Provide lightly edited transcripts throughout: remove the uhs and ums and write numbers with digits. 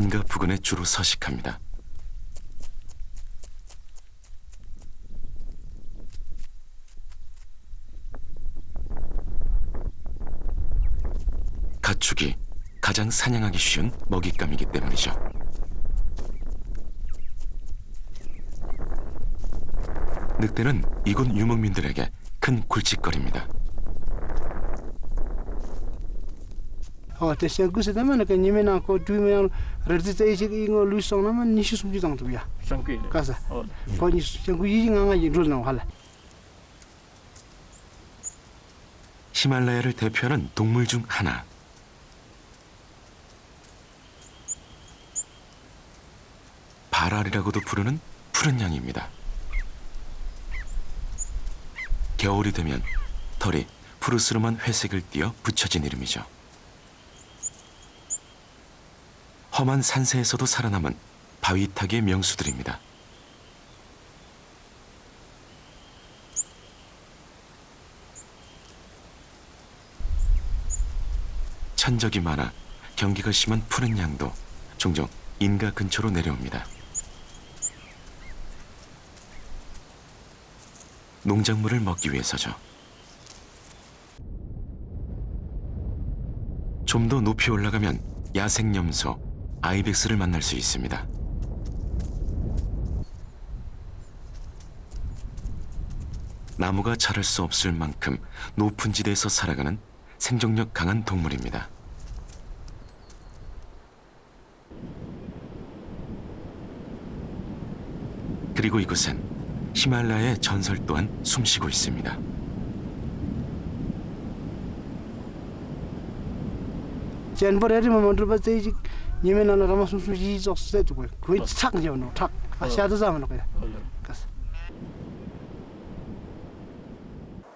인가 부근에 주로 서식합니다. 가축이 가장 사냥하기 쉬운 먹잇감이기 때문이죠. 늑대는 이곳 유목민들에게 큰 굴직거리입니다. 히말라야를 대표하는 동물 중 하나. 바랄이라고도 부르는 푸른 양입니다. 겨울이 되면 털이 푸르스름한 회색을 띠어 붙여진 이름이죠. 험한 산세에서도 살아남은 바위타기의 명수들입니다. 천적이 많아 경계가 심한 푸른 양도 종종 인가 근처로 내려옵니다. 농작물을 먹기 위해서죠. 좀 더 높이 올라가면 야생염소, 아이벡스를 만날 수 있습니다. 나무가 자랄 수 없을 만큼 높은 지대에서 살아가는 생존력 강한 동물입니다. 그리고 이곳엔 히말라야의 전설 또한 숨쉬고 있습니다.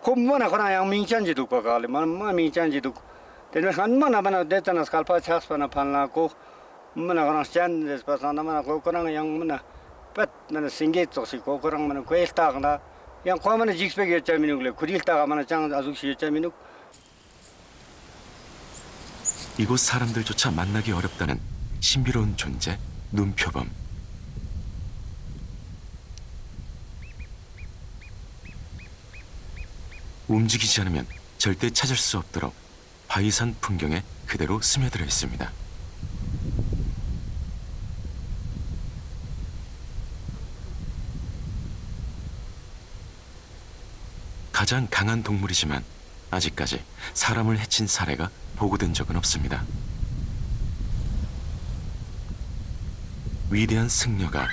콤모나 그나 양 민찬지도 거가리 만 민찬지도 되는 한만나 바나 데타나 스칼파 차스파나 판라고 뭐나 그나 스탠데스 파사나 마나 고코랑 양문나 뱃나 싱게트시 고코랑 마나 괴스타가나 양 코마나 직스페게 짜미누글 구릴타가 마나 장 아죽시 짜미누 이곳 사람들조차 만나기 어렵다는 신비로운 존재, 눈표범. 움직이지 않으면 절대 찾을 수 없도록 바위산 풍경에 그대로 스며들어 있습니다. 가장 강한 동물이지만 아직까지 사람을 해친 사례가 보고된 적은 없습니다. 위대한 승려가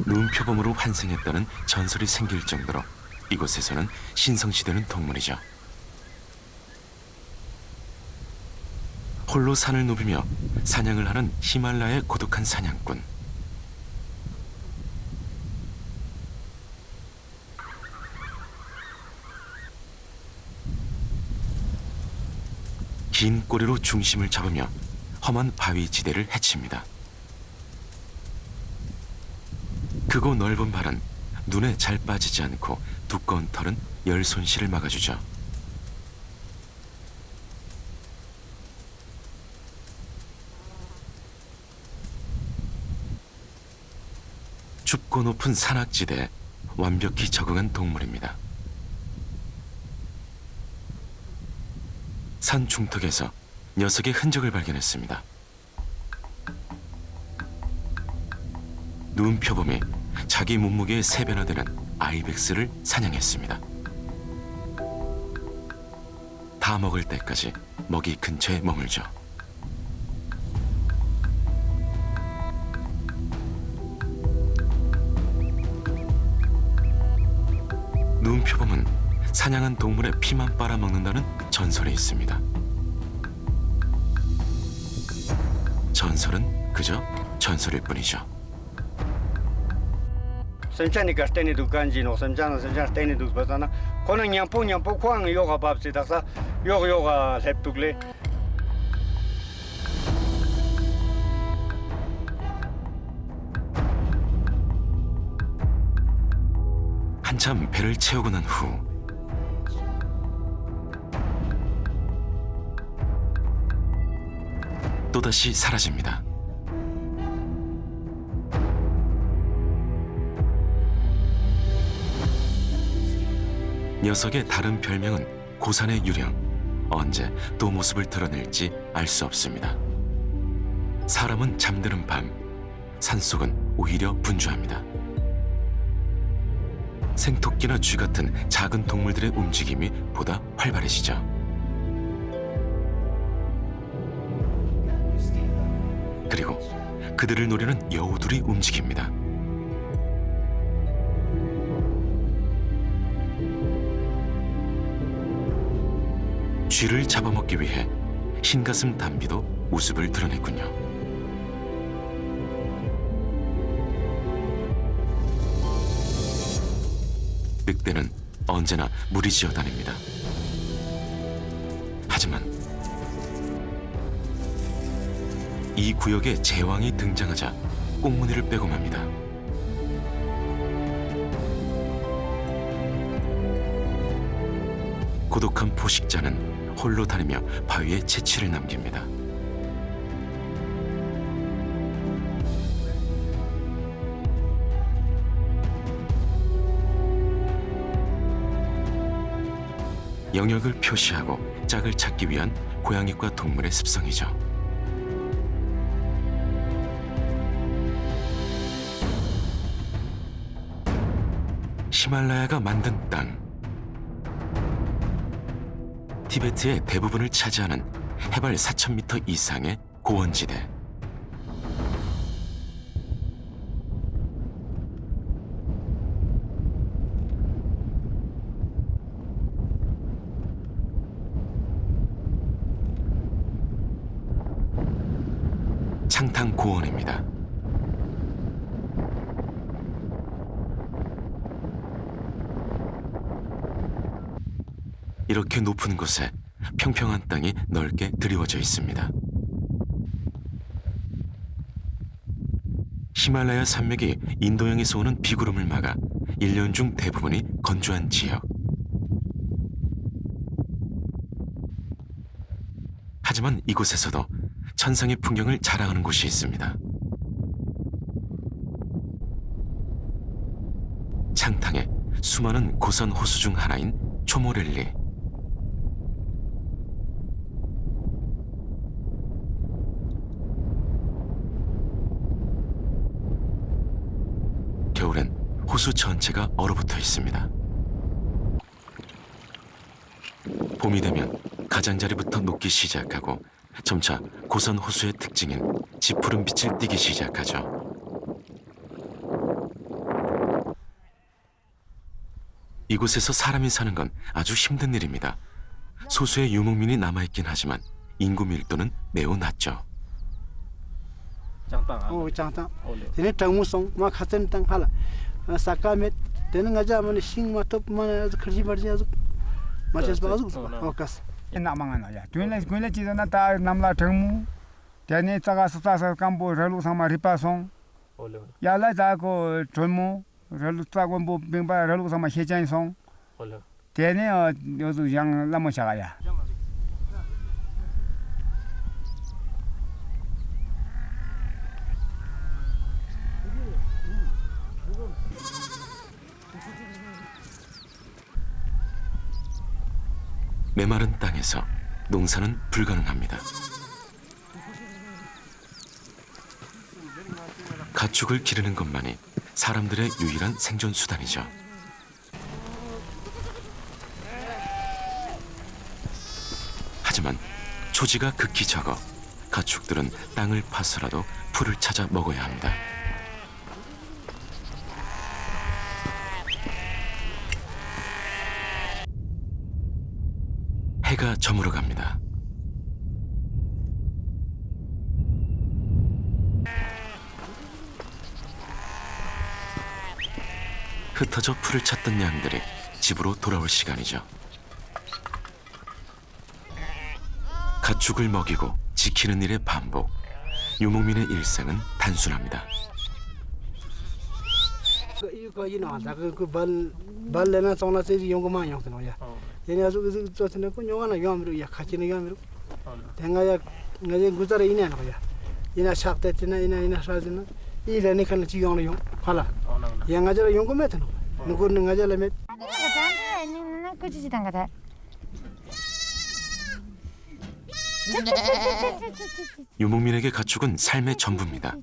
눈표범으로 환생했다는 전설이 생길 정도로 이곳에서는 신성시되는 동물이죠. 홀로 산을 누비며 사냥을 하는 히말라야의 고독한 사냥꾼. 긴 꼬리로 중심을 잡으며 험한 바위 지대를 헤칩니다. 크고 넓은 발은 눈에 잘 빠지지 않고 두꺼운 털은 열 손실을 막아주죠. 춥고 높은 산악지대에 완벽히 적응한 동물입니다. 산 중턱에서 녀석의 흔적을 발견했습니다. 눈표범이 자기 몸무게의 3배나 되는 아이벡스를 사냥했습니다. 다 먹을 때까지 먹이 근처에 머물죠. 눈표범은 사냥한 동물의 피만 빨아먹는다는 전설이 있습니다. 전설은 그저 전설일 뿐이죠. semchanika steni du kanjino semchana steni du basana kona nyampo kwang yoga babsi daksa yoga leptugle 한참 배를 채우고 난 후 또다시 사라집니다. 녀석의 다른 별명은 고산의 유령. 언제 또 모습을 드러낼지 알 수 없습니다. 사람은 잠드는 밤, 산속은 오히려 분주합니다. 생토끼나 쥐 같은 작은 동물들의 움직임이 보다 활발해지죠. 그리고 그들을 노리는 여우들이 움직입니다. 쥐를 잡아먹기 위해 흰가슴 담비도 모습을 드러냈군요. 늑대는 언제나 무리지어 다닙니다. 하지만 이 구역에 제왕이 등장하자 꽁무니를 빼고 맙니다. 고독한 포식자는 홀로 다니며 바위에 채취를 남깁니다. 영역을 표시하고 짝을 찾기 위한 고양이과 동물의 습성이죠. 히말라야가 만든 땅. 티베트의 대부분을 차지하는 해발 4,000m 이상의 고원지대. 창탕 고원입니다. 이렇게 높은 곳에 평평한 땅이 넓게 드리워져 있습니다. 히말라야 산맥이 인도양에서 오는 비구름을 막아 1년 중 대부분이 건조한 지역. 하지만 이곳에서도 천상의 풍경을 자랑하는 곳이 있습니다. 창탕의 수많은 고산 호수 중 하나인 초모렐리. 겨울엔 호수 전체가 얼어붙어 있습니다. 봄이 되면 가장자리부터 녹기 시작하고 점차 고산 호수의 특징인 짙푸른 빛을 띠기 시작하죠. 이곳에서 사람이 사는 건 아주 힘든 일입니다. 소수의 유목민이 남아있긴 하지만 인구 밀도는 매우 낮죠. 장땅. Ini tangmusong ma khaten tang hala. Sakamet den ngaja man sing ma top man khri barji azuk. Ma ches bazuk okas. Ina mangana ya. Tuile chi na ta namla tangmu. Tene taga sa kambo ralu sama ripasong. Ya la ta ko tolmo ralu ta ko bo bingba ralu sama hejan song. Tene yozu yang lamo shaga ya. 메마른 땅에서 농사는 불가능합니다. 가축을 기르는 것만이 사람들의 유일한 생존 수단이죠. 하지만 초지가 극히 적어 가축들은 땅을 파서라도 풀을 찾아 먹어야 합니다. 해가 저물어 갑니다. 흩어져 풀을 찾던 양들이 집으로 돌아올 시간이죠. 가축을 먹이고 지키는 일의 반복. 유목민의 일상은 단순합니다. Ko ina da ko bal lena sona se yong ma yong tno ya. Yene azu to tne ko nyong na yom ru ya khachine yom ru. Tenga ya ngaje guzar ina na ya. Ina shakte tne ina shazina. I le ne kan chi yong yong. Hala. Ya ngaje yong ko met no. Nukur ngaje le met. 거지지단가다. 유목민에게 가축은 삶의 전부입니다.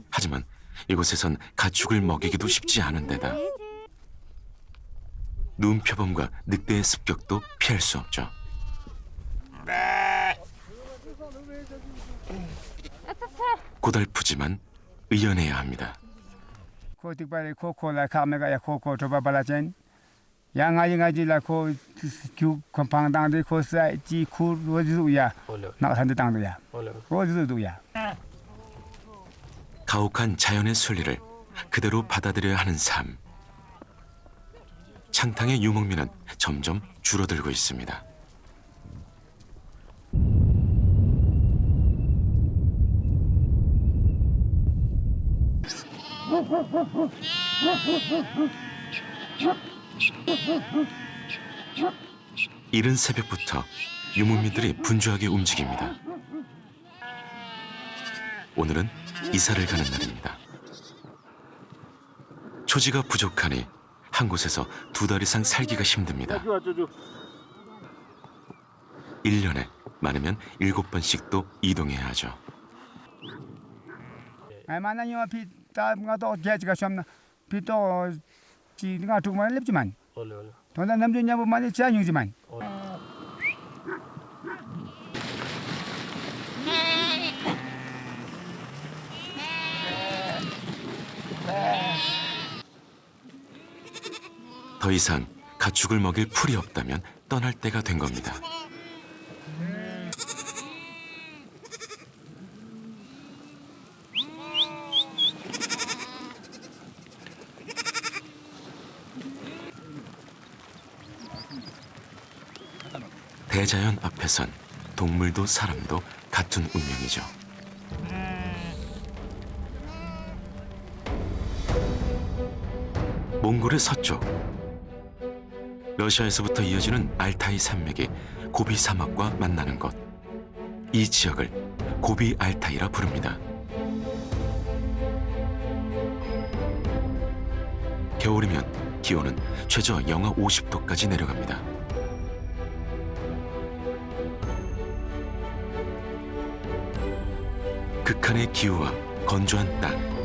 하지만 이곳에선 가축을 먹이기도 쉽지 않은 데다 눈표범과 늑대의 습격도 피할 수 없죠. 고달프지만 의연해야 합니다. 코틱바리 코코라 카메가야 코코 조바발라젠 양아지가지라 코 방당데 코사 지쿠 로즈우야 나산데 당도야 로즈우야. 가혹한 자연의 순리를 그대로 받아들여야 하는 삶. 창탕의 유목민은 점점 줄어들고 있습니다. 이른 새벽부터 유목민들이 분주하게 움직입니다. 오늘은 이사를 가는 날입니다. 초지가 부족하니 한 곳에서 2달 이상 살기가 힘듭니다. 1년에 많으면 7번씩도 이동해야 하죠. 만나니와 피따가도 개지가 좀 피도 지가 두만 lep지만 돈다 남주냐고 많이 지안이지만 더 이상 가축을 먹일 풀이 없다면 떠날 때가 된 겁니다. 대자연 앞에선 동물도 사람도 같은 운명이죠. 몽골의 서쪽, 러시아에서부터 이어지는 알타이 산맥이 고비 사막과 만나는 곳. 이 지역을 고비 알타이라 부릅니다. 겨울이면 기온은 최저 영하 50도까지 내려갑니다. 극한의 기후와 건조한 땅.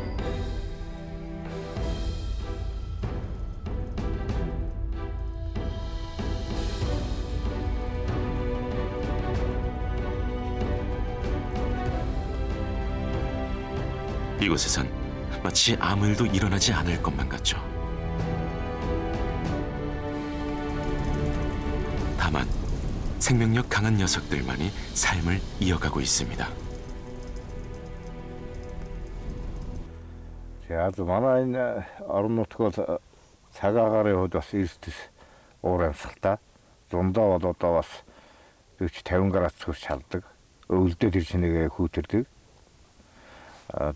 이곳에선 마치 아무 일도 일어나지 않을 것만 같죠. 다만 생명력 강한 녀석들만이 삶을 이어가고 있습니다. Sealt manain arnutkoota sagagare hoidas istis ooremsalta. Зундаа одоо бас 40-50 градус хүрч чаддаг. Өвөлдөө тэр чинээгээ хүүтэрдэг.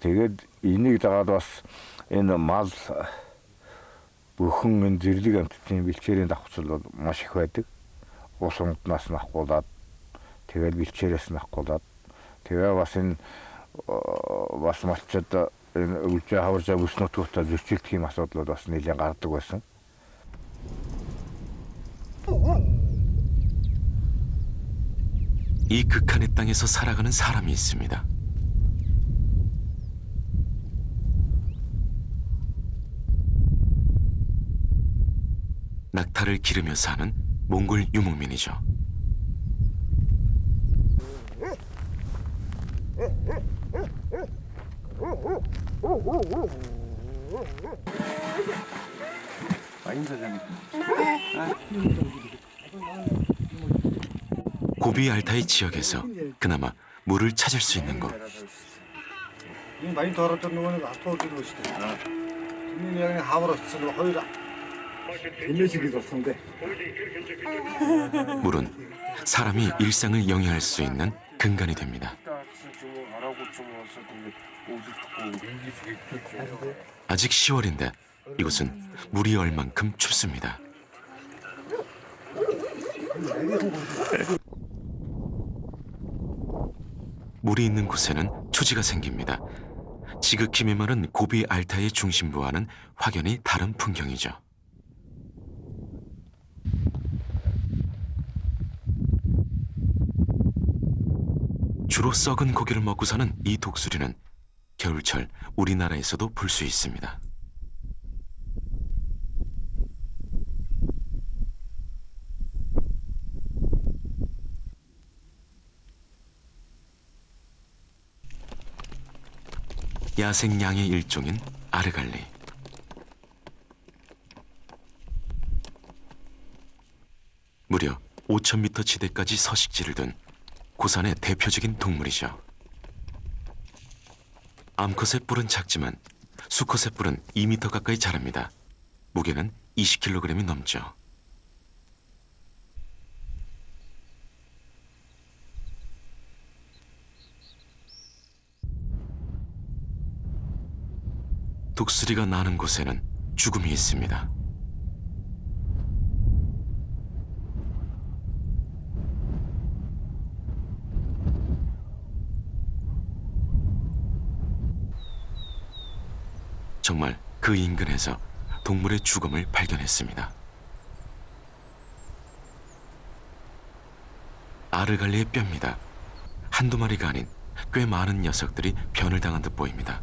Тэгээд энийг дагаад бас энэ мал бүхэн энэ зэрлэг амьтдын бэлчээрийн давхцал бол маш их байдаг. Ус умднаас нь ахгуулаад тэгээд бэлчээрээс нь ахгуулаад тэгээ бас энэ бас малчад энэ өвлжээ хаваржаа бүснөтгөөтэй зөрчилдөх юм асуудлууд бас нэлээд гардаг байсан. 이 극한의 땅에서 살아가는 사람이 있습니다. 낙타를 기르며 사는 몽골 유목민이죠. 고비 알타이 지역에서 그나마 물을 찾을 수 있는 곳. 많이 더럽던 놈은 앞으로 들고 있어. 여기 하버러스 허이라. 물은 사람이 일상을 영위할 수 있는 근간이 됩니다. 아직 10월인데 이곳은 물이 얼만큼 춥습니다. 물이 있는 곳에는 초지가 생깁니다. 지극히 메마른 고비 알타이의 중심부와는 확연히 다른 풍경이죠. 주로 썩은 고기를 먹고 사는 이 독수리는 겨울철 우리나라에서도 볼 수 있습니다. 야생양의 일종인 아르갈리. 무려 5,000m 지대까지 서식지를 둔 고산의 대표적인 동물이죠. 암컷의 뿔은 작지만 수컷의 뿔은 2m 가까이 자랍니다. 무게는 20kg이 넘죠. 독수리가 나는 곳에는 죽음이 있습니다. 정말 그 인근에서 동물의 죽음을 발견했습니다. 아르갈리의 뼈입니다. 한두 마리가 아닌 꽤 많은 녀석들이 변을 당한 듯 보입니다.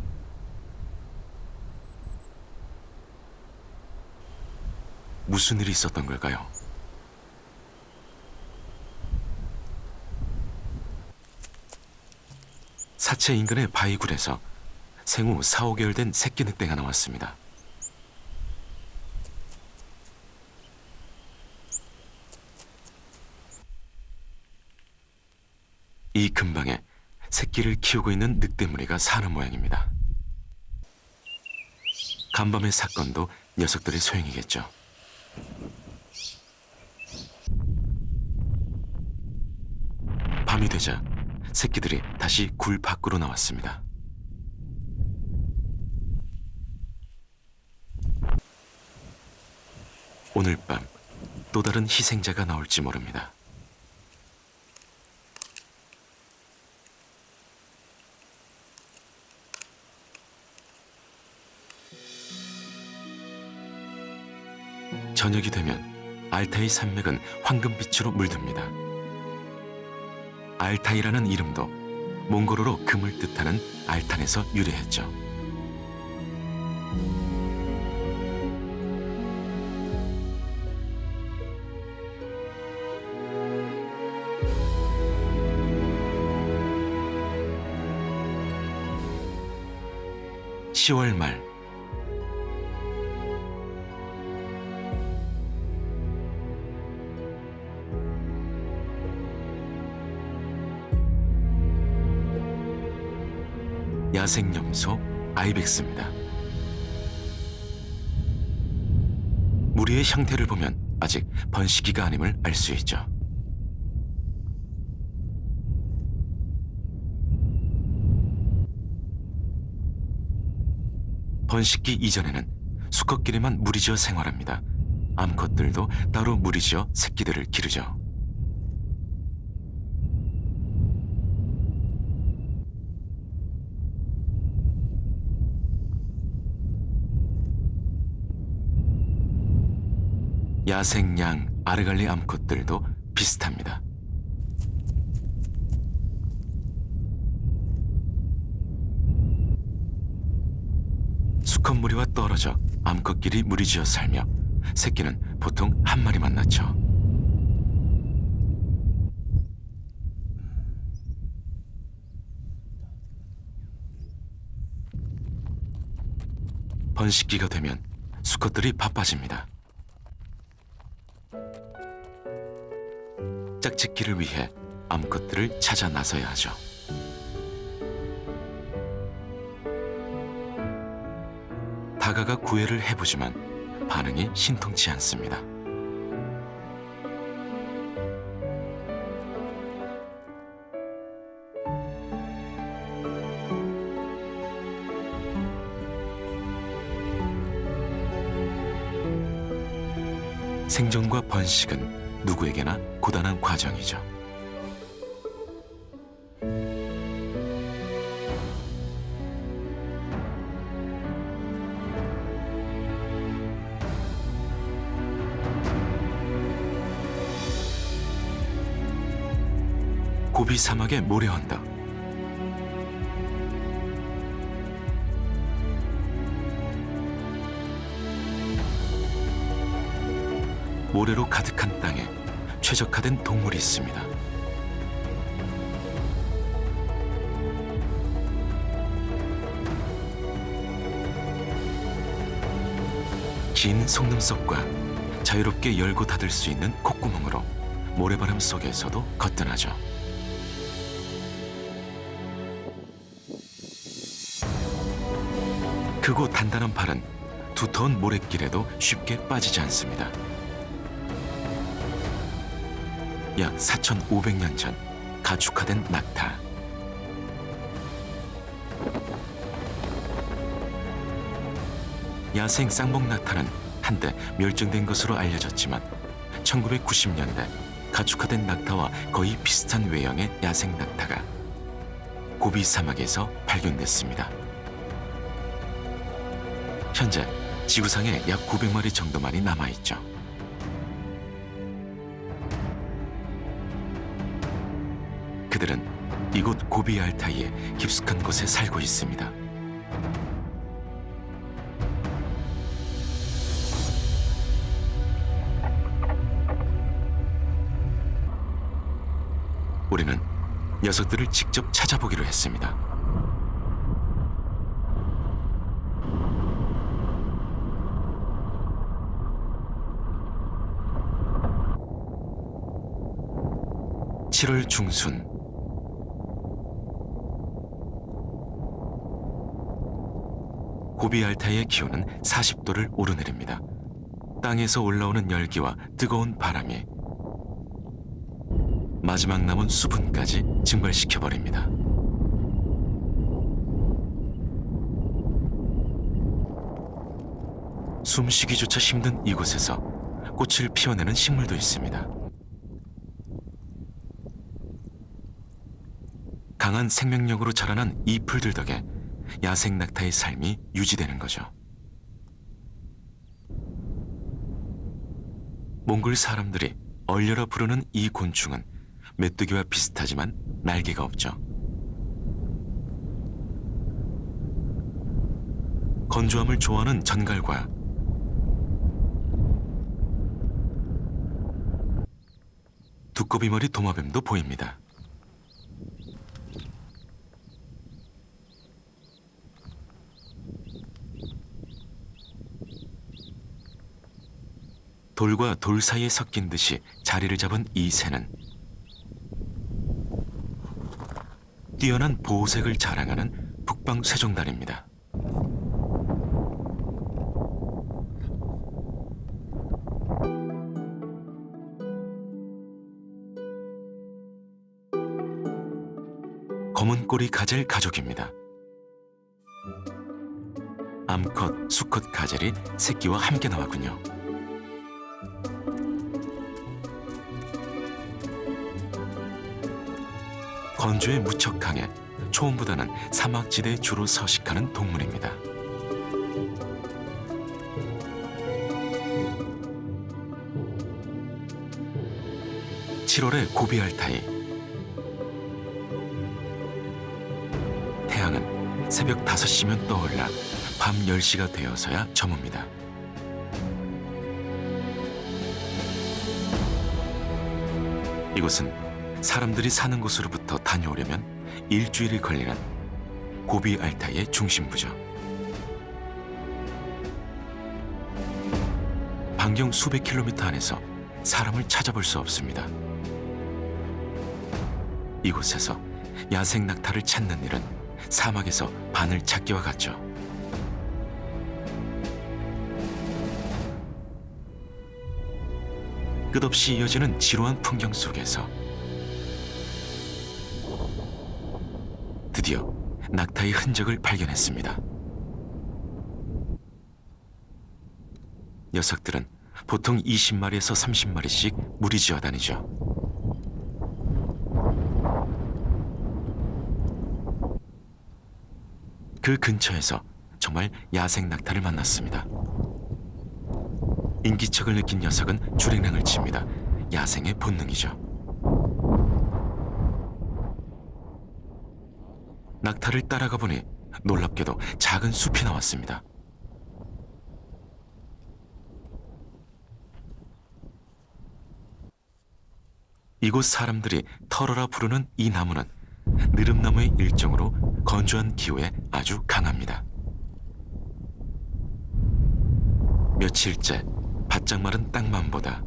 무슨 일이 있었던 걸까요? 사체 인근의 바위굴에서 생후 4, 5개월 된 새끼 늑대가 나왔습니다. 이 근방에 새끼를 키우고 있는 늑대 무리가 사는 모양입니다. 간밤의 사건도 녀석들의 소행이겠죠. 밤이 되자 새끼들이 다시 굴 밖으로 나왔습니다. 오늘 밤 또 다른 희생자가 나올지 모릅니다. 저녁이 되면 알타이 산맥은 황금빛으로 물듭니다. 알타이라는 이름도 몽골어로 금을 뜻하는 알탄에서 유래했죠. (10월) 말 야생염소 아이벡스입니다. 무리의 형태를 보면 아직 번식기가 아님을 알 수 있죠. 번식기 이전에는 수컷끼리만 무리지어 생활합니다. 암컷들도 따로 무리지어 새끼들을 기르죠. 야생양 아르갈리 암컷들도 비슷합니다. 수컷 무리와 떨어져 암컷끼리 무리지어 살며 새끼는 보통 한 마리만 낳죠. 번식기가 되면 수컷들이 바빠집니다. 짝짓기를 위해 암컷들을 찾아 나서야 하죠. 다가가 구애를 해보지만 반응이 신통치 않습니다. 생존과 번식은 누구에게나 고단한 과정이죠. 고비 사막의 모래 언덕. 모래로 가득한 땅에 최적화된 동물이 있습니다. 긴 속눈썹과 자유롭게 열고 닫을 수 있는 콧구멍으로 모래바람 속에서도 거뜬하죠. 크고 단단한 발은 두터운 모래길에도 쉽게 빠지지 않습니다. 약 4,500년 전 가축화된 낙타. 야생 쌍봉 낙타는 한때 멸종된 것으로 알려졌지만 1990년대 가축화된 낙타와 거의 비슷한 외형의 야생 낙타가 고비 사막에서 발견됐습니다. 현재 지구상에 약 900마리 정도만이 남아있죠. 그들은 이곳 고비 알타이의 깊숙한 곳에 살고 있습니다. 우리는 녀석들을 직접 찾아보기로 했습니다. (7월) 중순 고비 알타이의 기온은 40도를 오르내립니다. 땅에서 올라오는 열기와 뜨거운 바람이 마지막 남은 수분까지 증발시켜버립니다. 숨쉬기조차 힘든 이곳에서 꽃을 피워내는 식물도 있습니다. 강한 생명력으로 자라난 이 풀들 덕에 야생 낙타의 삶이 유지되는 거죠. 몽골 사람들이 얼려라 부르는 이 곤충은 메뚜기와 비슷하지만 날개가 없죠. 건조함을 좋아하는 전갈과 두꺼비머리 도마뱀도 보입니다. 돌과 돌 사이에 섞인 듯이 자리를 잡은 이 새는 뛰어난 보호색을 자랑하는 북방 쇠종단입니다. 검은 꼬리 가젤 가족입니다. 암컷, 수컷 가젤이 새끼와 함께 나왔군요. 건조에 무척 강해 초원보다는 사막지대에 주로 서식하는 동물입니다. (7월의) 고비 알타이. 태양은 새벽 5시면 떠올라 밤 10시가 되어서야 저뭅니다. 이곳은 사람들이 사는 곳으로부터 다녀오려면 일주일이 걸리는 고비 알타이의 중심부죠. 반경 수백 킬로미터 안에서 사람을 찾아볼 수 없습니다. 이곳에서 야생 낙타를 찾는 일은 사막에서 바늘 찾기와 같죠. 끝없이 이어지는 지루한 풍경 속에서 드디어 낙타의 흔적을 발견했습니다. 녀석들은 보통 20마리에서 30마리씩 무리지어 다니죠. 그 근처에서 정말 야생 낙타를 만났습니다. 인기척을 느낀 녀석은 주랭랑을 칩니다. 야생의 본능이죠. 낙타를 따라가 보니 놀랍게도 작은 숲이 나왔습니다. 이곳 사람들이 털어라 부르는 이 나무는 느릅나무의 일종으로 건조한 기후에 아주 강합니다. 며칠째 바짝 마른 땅만 보다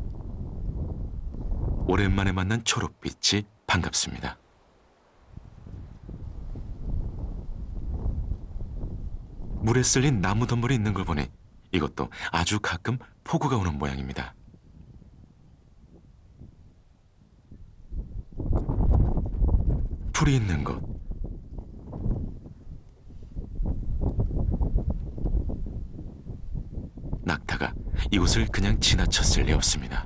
오랜만에 만난 초록빛이 반갑습니다. 물에 쓸린 나무 덤불이 있는 걸 보니 이것도 아주 가끔 폭우가 오는 모양입니다. 풀이 있는 곳, 낙타가 이곳을 그냥 지나쳤을 리 없습니다.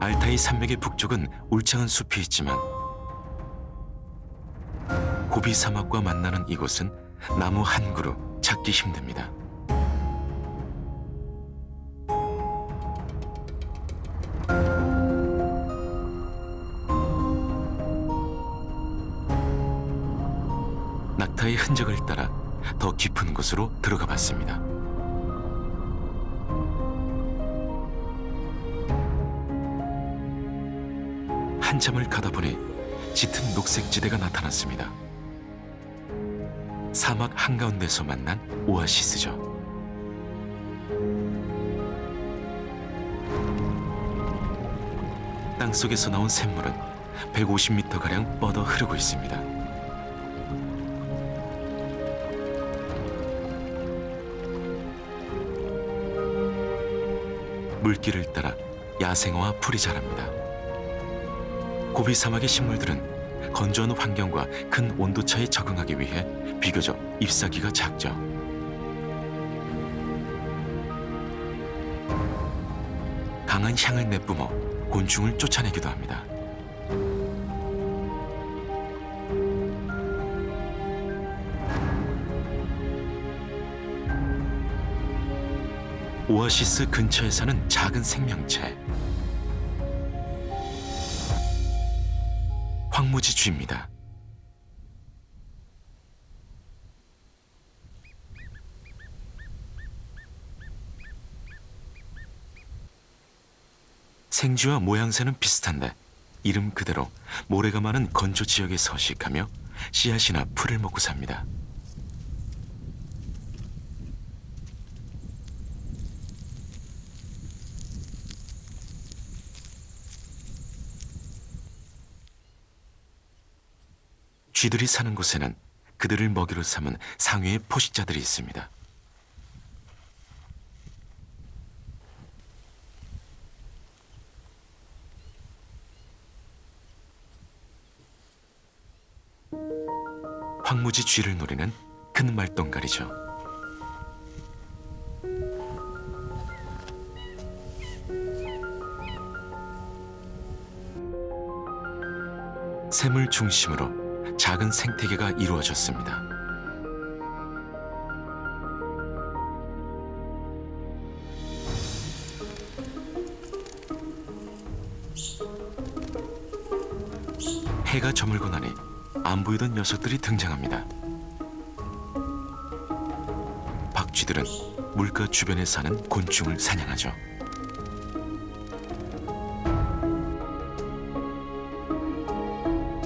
알타이 산맥의 북쪽은 울창한 숲이 있지만 고비 사막과 만나는 이곳은 나무 한 그루 찾기 힘듭니다. 낙타의 흔적을 따라 더 깊은 곳으로 들어가 봤습니다. 한참을 가다 보니 짙은 녹색 지대가 나타났습니다. 사막 한가운데서 만난 오아시스죠. 땅속에서 나온 샘물은 150m가량 뻗어 흐르고 있습니다. 물길을 따라 야생화와 풀이 자랍니다. 고비 사막의 식물들은 건조한 환경과 큰 온도차에 적응하기 위해 비교적 잎사귀가 작죠. 강한 향을 내뿜어 곤충을 쫓아내기도 합니다. 오아시스 근처에 사는 작은 생명체, 황무지 쥐입니다. 생쥐와 모양새는 비슷한데 이름 그대로 모래가 많은 건조 지역에 서식하며 씨앗이나 풀을 먹고 삽니다. 쥐들이 사는 곳에는 그들을 먹이로 삼은 상위의 포식자들이 있습니다. 황무지 쥐를 노리는 큰 말똥가리죠. 샘을 중심으로 작은 생태계가 이루어졌습니다. 해가 저물고 나니 안 보이던 녀석들이 등장합니다. 박쥐들은 물가 주변에 사는 곤충을 사냥하죠.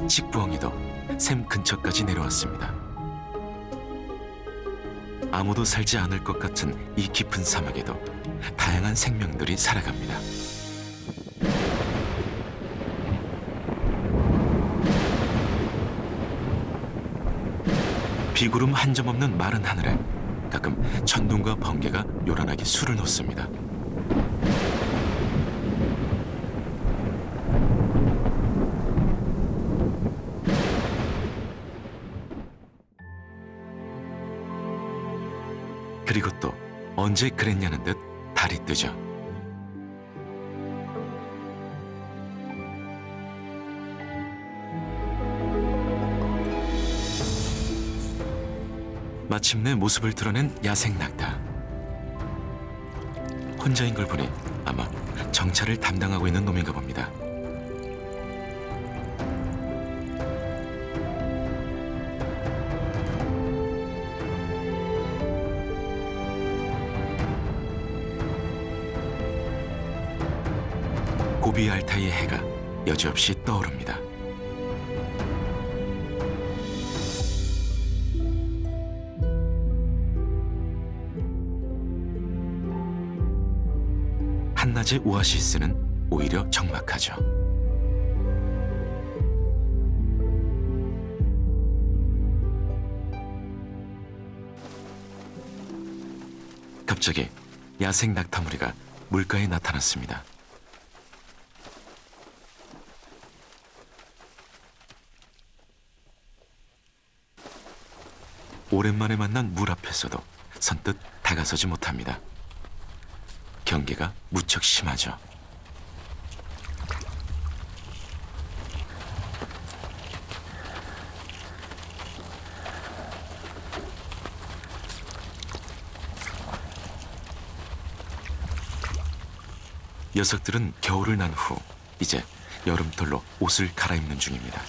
직부엉이도 샘 근처까지 내려왔습니다. 아무도 살지 않을 것 같은 이 깊은 사막에도 다양한 생명들이 살아갑니다. 비구름 한 점 없는 마른 하늘에 가끔 천둥과 번개가 요란하게 술을 놓습니다. 그리고 또 언제 그랬냐는 듯 달이 뜨죠. 마침내 모습을 드러낸 야생 낙타. 혼자인 걸 보니 아마 정찰을 담당하고 있는 놈인가 봅니다. 고비 알타이의 해가 여지없이 떠오릅니다. 한낮의 오아시스는 오히려 적막하죠. 갑자기 야생 낙타무리가 물가에 나타났습니다. 오랜만에 만난 물 앞에서도 선뜻 다가서지 못합니다. 경계가 무척 심하죠. 녀석들은 겨울을 난 후 이제 여름철로 옷을 갈아입는 중입니다.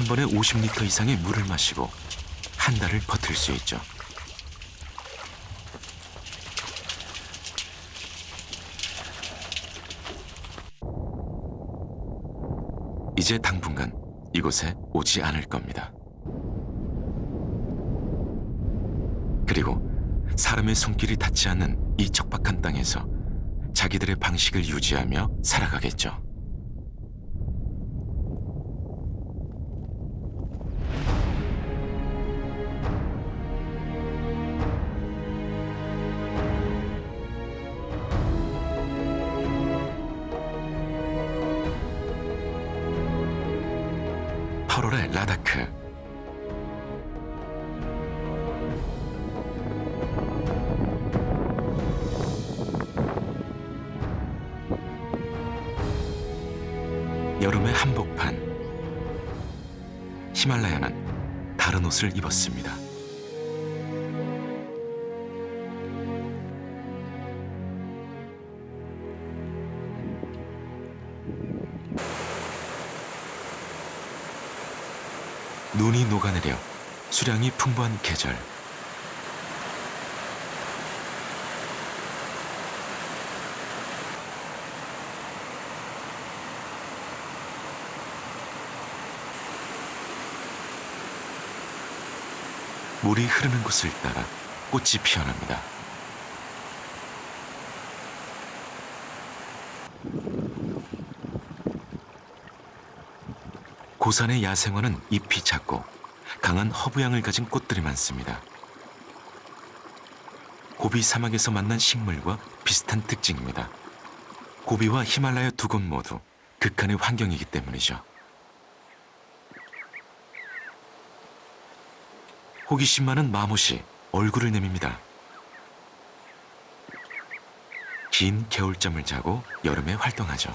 한 번에 50리터 이상의 물을 마시고 한 달을 버틸 수 있죠. 이제 당분간 이곳에 오지 않을 겁니다. 그리고 사람의 손길이 닿지 않는 이 척박한 땅에서 자기들의 방식을 유지하며 살아가겠죠. 의 라다크. 여름의 한복판. 히말라야는 다른 옷을 입었습니다. 눈이 녹아내려 수량이 풍부한 계절. 물이 흐르는 곳을 따라 꽃이 피어납니다. 고산의 야생화는 잎이 작고 강한 허브향을 가진 꽃들이 많습니다. 고비 사막에서 만난 식물과 비슷한 특징입니다. 고비와 히말라야 두 곳 모두 극한의 환경이기 때문이죠. 호기심 많은 마못이 얼굴을 내밉니다. 긴 겨울잠을 자고 여름에 활동하죠.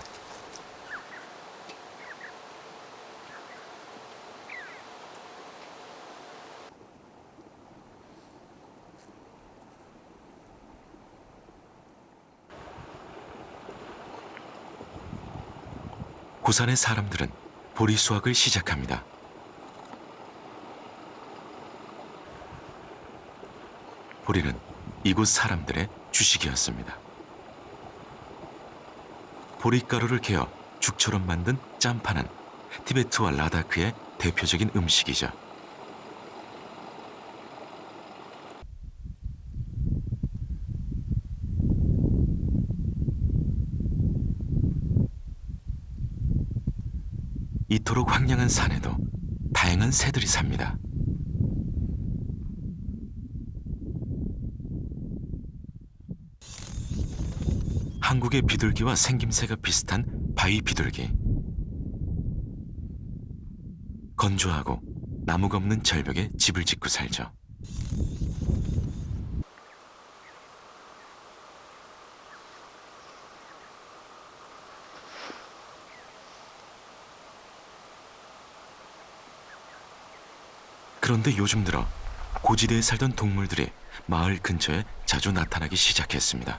고산의 사람들은 보리 수확을 시작합니다. 보리는 이곳 사람들의 주식이었습니다. 보리가루를 개어 죽처럼 만든 짬파는 티베트와 라다크의 대표적인 음식이죠. 이토록 황량한 산에도 다양한 새들이 삽니다. 한국의 비둘기와 생김새가 비슷한 바위 비둘기. 건조하고 나무가 없는 절벽에 집을 짓고 살죠. 그런데 요즘 들어 고지대에 살던 동물들이 마을 근처에 자주 나타나기 시작했습니다.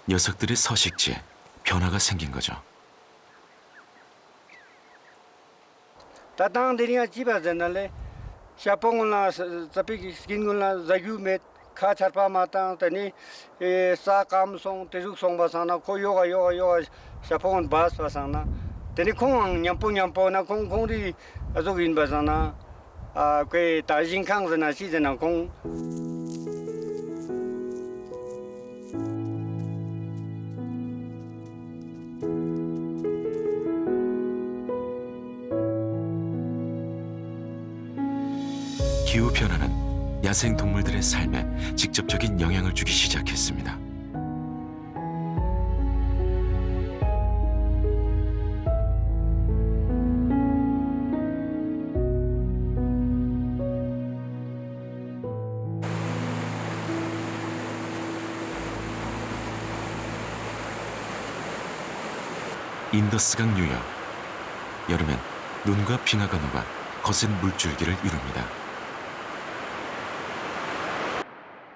녀석들의 서식지에 변화가 생긴 거죠. 따당들이야 집에서는 샤뽕을나 잡히 스킨을나 자규메 카차파 마땅 때니 사감송 대죽송 바사나 고요가 요가 샤뽕은 바스 바사나 때니 콩 냠뽕나 콩콩리 아조긴 바사나 그 다진캉스나 시즈나 콩 기후 변화는 야생 동물들의 삶에 직접적인 영향을 주기 시작했습니다. 인더스강 유역. 여름엔 눈과 빙하가 녹아 거센 물줄기를 이룹니다.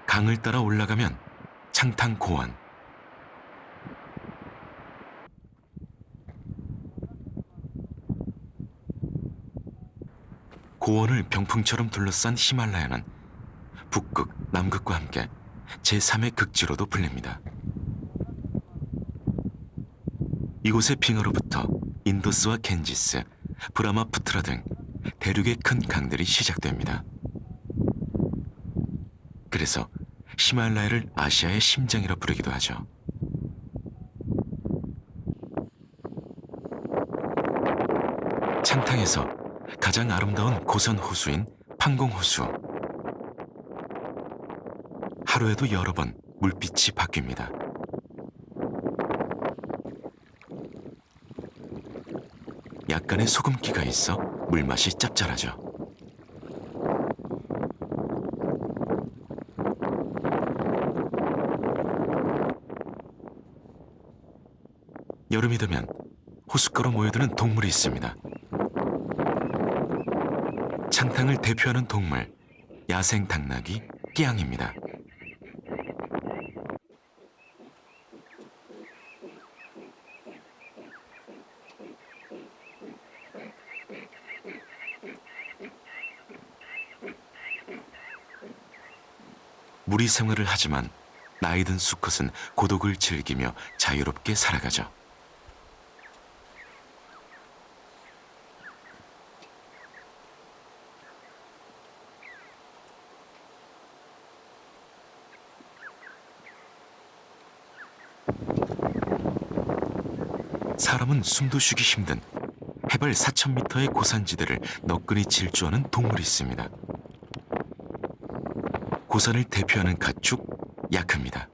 강을 따라 올라가면 창탕 고원. 고원을 병풍처럼 둘러싼 히말라야는 북극, 남극과 함께 제3의 극지로도 불립니다. 이곳의 빙하로부터 인더스와 겐지스, 브라마푸트라 등 대륙의 큰 강들이 시작됩니다. 그래서 히말라야를 아시아의 심장이라 부르기도 하죠. 창탕에서 가장 아름다운 고선 호수인 판공 호수. 하루에도 여러 번 물빛이 바뀝니다. 약간의 소금기가 있어 물맛이 짭짤하죠. 여름이 되면 호숫가로 모여드는 동물이 있습니다. 창탕을 대표하는 동물, 야생 당나귀 끼양입니다. 무리 생활을 하지만 나이 든 수컷은 고독을 즐기며 자유롭게 살아가죠. 사람은 숨도 쉬기 힘든 해발 4,000m의 고산지대를 너끈히 질주하는 동물이 있습니다. 고산을 대표하는 가축, 야크입니다.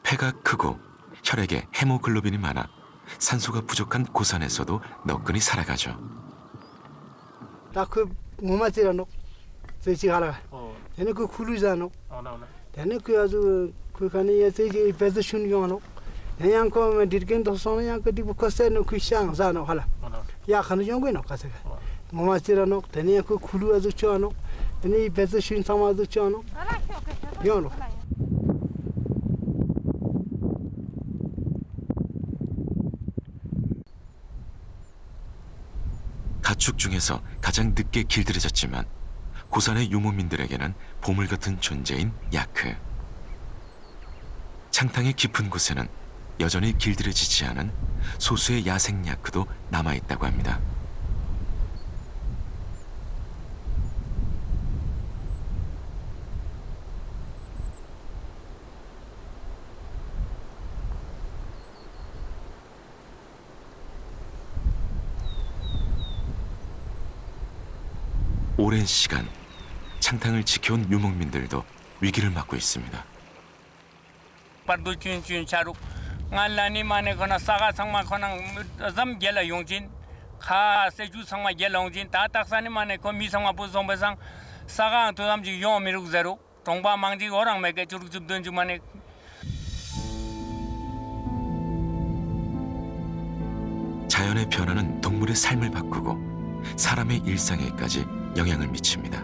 폐가 크고 혈액에 헤모글로빈이 많아 산소가 부족한 고산에서도 너끈히 살아가죠. 다그 모마티라노 세지 가라. 얘네 그 쿨루자노. 얘네 그 아주 그 간에 세지 베즈슌 요노. 얘양 거 디르겐 도소는 양 그디 부커세노 그샹 자노 할라. 야 칸 용고노 가세가. 모마티라노 얘네 그 쿨루 아주 쩌노. 얘네 베즈슌 사마도 쩌노. 요노. 가축 중에서 가장 늦게 길들여졌지만 고산의 유목민들에게는 보물 같은 존재인 야크. 창탕의 깊은 곳에는 여전히 길들여지지 않은 소수의 야생 야크도 남아있다고 합니다. 오랜 시간 창탕을 지켜온 유목민들도 위기를 맞고 있습니다. ngalani mane khona saga sangma khona zam gela yongjin kha seju sangma gela yongjin ta taksani mane ko mi sangma pu zombe sang saga to zam ji yon miruk zero tongba mangji orang mege churuk jub don ju mane 자연의 변화는 동물의 삶을 바꾸고 사람의 일상에까지 영향을 미칩니다.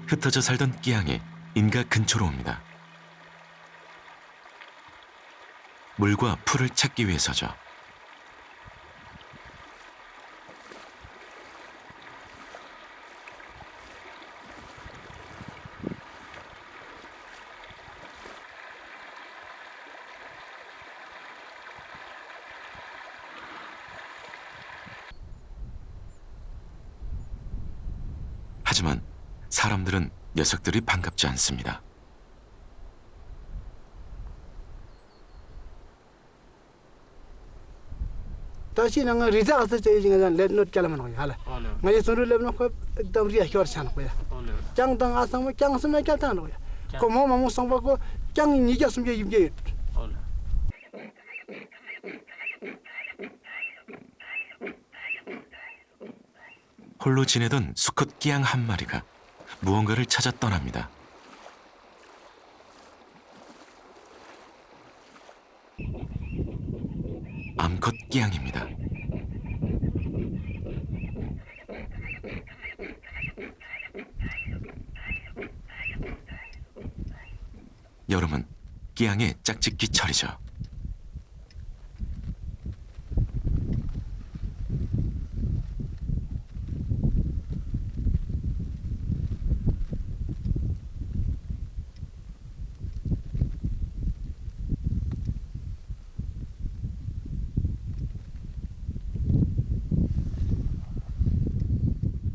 흩어져 살던 끼양이 인가 근처로 옵니다. 물과 풀을 찾기 위해서죠. 하지만 사람들은 녀석들이 반갑지 않습니다. 다시 나가 리자 가서 저 이제 렛노트 깔아만 거야. 할라. nga sunu lebno ko dam riya kyor chan ko ya chang dang asang mo chang sum na kal tan ko ya ko mo mo song ba ko chang ni ja sum je yim je 홀로 지내던 수컷 끼양 한 마리가 무언가를 찾아 떠납니다. 암컷 끼양입니다. 여름은 끼양의 짝짓기 철이죠.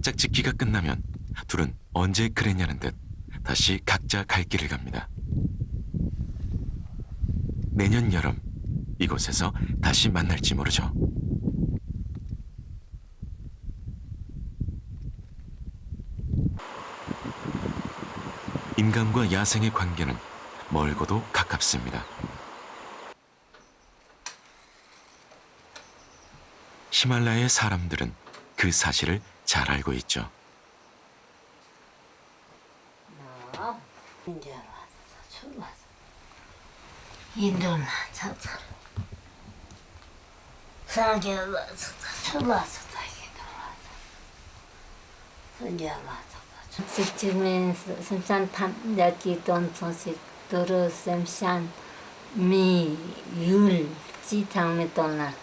짝짓기가 끝나면 둘은 언제 그랬냐는 듯 다시 각자 갈 길을 갑니다. 내년 여름 이곳에서 다시 만날지 모르죠. 인간과 야생의 관계는 멀고도 가깝습니다. 히말라야의 사람들은 그 사실을 잘 알고 있죠. 이제 와서 술 와서 인도나 찾아 상계 와서 술 와서 다이도 와서 이제 와서 지금은 심산 탐 여기 돈 소식 도로 심산 미율 지탕에 돈나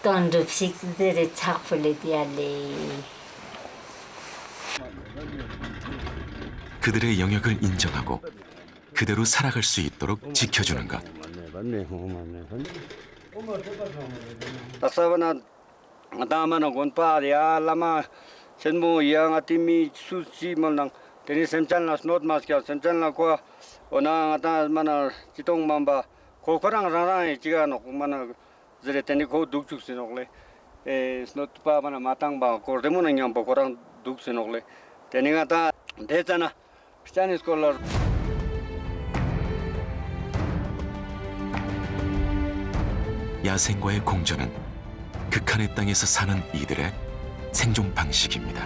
돈 줍식들의 작품을 디알리 그들의 영역을 인정하고 그대로 살아갈 수 있도록 지켜주는 것. Asabana damana gonpa ya lama senmo yang atimi suci monang teni semchan las not mas kya semchan la ko ona ata mana chitong mamba ko korang rara jiga no mana zere teni ko dukchuk sinokle snot pa mana matang ba ko demona nyam ba korang duk sinokle teni ata 대잖아. Chinese scholar. 야생과의 공존은 극한의 땅에서 사는 이들의 생존 방식입니다.